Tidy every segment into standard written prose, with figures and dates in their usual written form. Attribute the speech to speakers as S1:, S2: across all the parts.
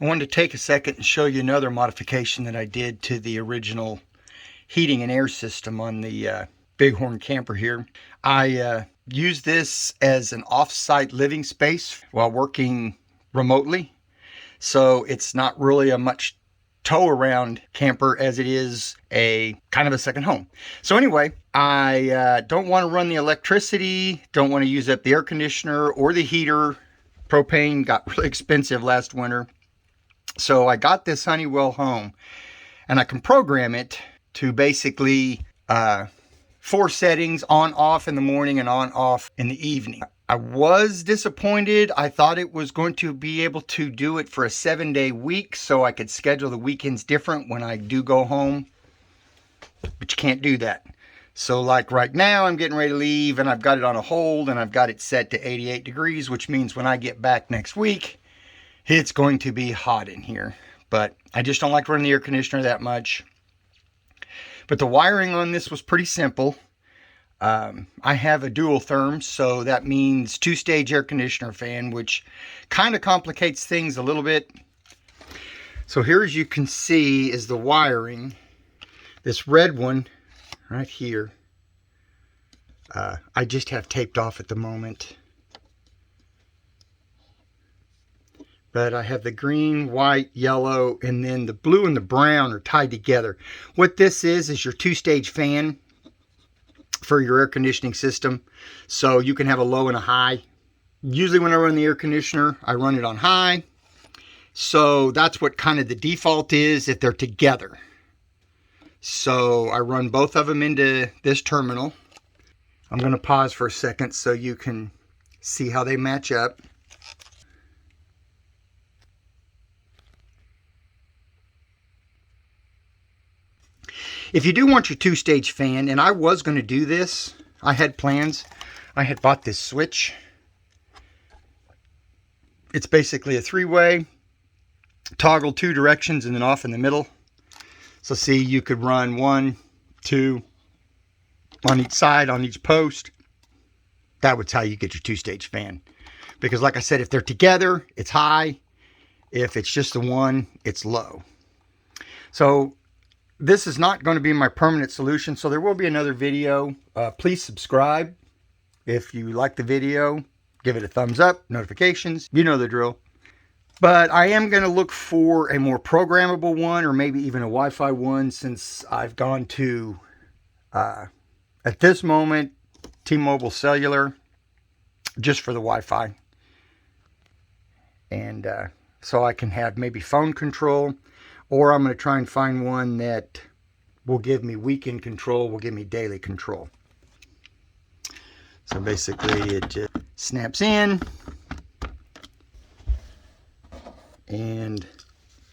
S1: I wanted to take a second and show you another modification that I did to the original heating and air system on the Bighorn camper here. I used this as an off-site living space while working remotely. So it's not really a much tow around camper as it is a kind of a second home. So anyway, I don't want to run the electricity, don't want to use up the air conditioner or the heater. Propane got really expensive last winter. So I got this Honeywell Home, and I can program it to basically 4 settings: on off in the morning and on off in the evening. I was disappointed. I thought it was going to be able to do it for a 7-day week so I could schedule the weekends different when I do go home, but you can't do that. So like right now I'm getting ready to leave and I've got it on a hold and I've got it set to 88 degrees, which means when I get back next week it's going to be hot in here. But I just don't like running the air conditioner that much. But the wiring on this was pretty simple. I have a dual therm, so that means 2-stage air conditioner fan, which kind of complicates things a little bit. So here, as you can see, is the wiring. This red one right here, I just have taped off at the moment. But I have the green, white, yellow, and then the blue and the brown are tied together. What this is your 2-stage fan for your air conditioning system. So you can have a low and a high. Usually when I run the air conditioner, I run it on high. So that's what kind of the default is if they're together. So I run both of them into this terminal. I'm going to pause for a second so you can see how they match up. If you do want your 2-stage fan, and I was going to do this, I had plans. I had bought this switch. It's basically a 3-way, toggle 2 directions and then off in the middle. So see, you could run 1, 2 on each side, on each post. That was how you get your 2-stage fan. Because like I said, if they're together, it's high. If it's just the one, it's low. So this is not going to be my permanent solution, so there will be another video. Please subscribe if you like the video. Give it a thumbs up, notifications, you know the drill. But I am going to look for a more programmable one, or maybe even a Wi-Fi one, since I've gone to, at this moment, T-Mobile Cellular, just for the Wi-Fi. And so I can have maybe phone control. Or I'm going to try and find one that will give me weekend control, will give me daily control. So basically it just snaps in. And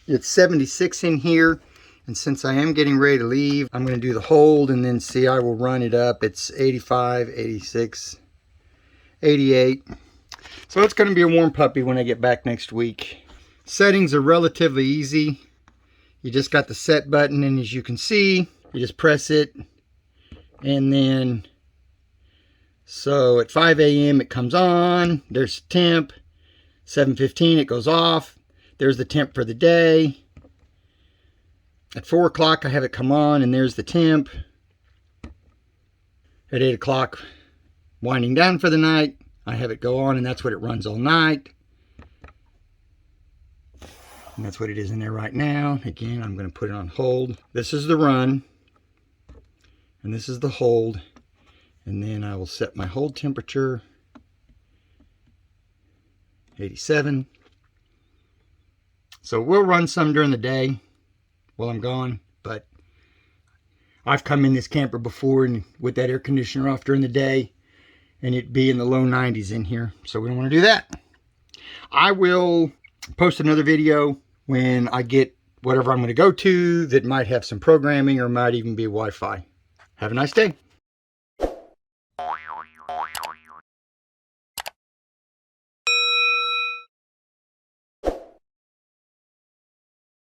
S1: it's 76 in here. And since I am getting ready to leave, I'm going to do the hold and then see, I will run it up. It's 85, 86, 88. So it's going to be a warm puppy when I get back next week. Settings are relatively easy. You just got the set button, and as you can see, you just press it, and then, so at 5 a.m. it comes on, there's the temp, 7:15 it goes off, there's the temp for the day. At 4 o'clock I have it come on, and there's the temp. At 8 o'clock, winding down for the night, I have it go on, and that's what it runs all night. And that's what it is in there right now. Again, I'm going to put it on hold. This is the run. And this is the hold. And then I will set my hold temperature. 87. So we'll run some during the day while I'm gone. But I've come in this camper before and with that air conditioner off during the day, and it'd be in the low 90s in here. So we don't want to do that. I will post another video when I get whatever I'm going to go to that might have some programming or might even be Wi-Fi. Have a nice day.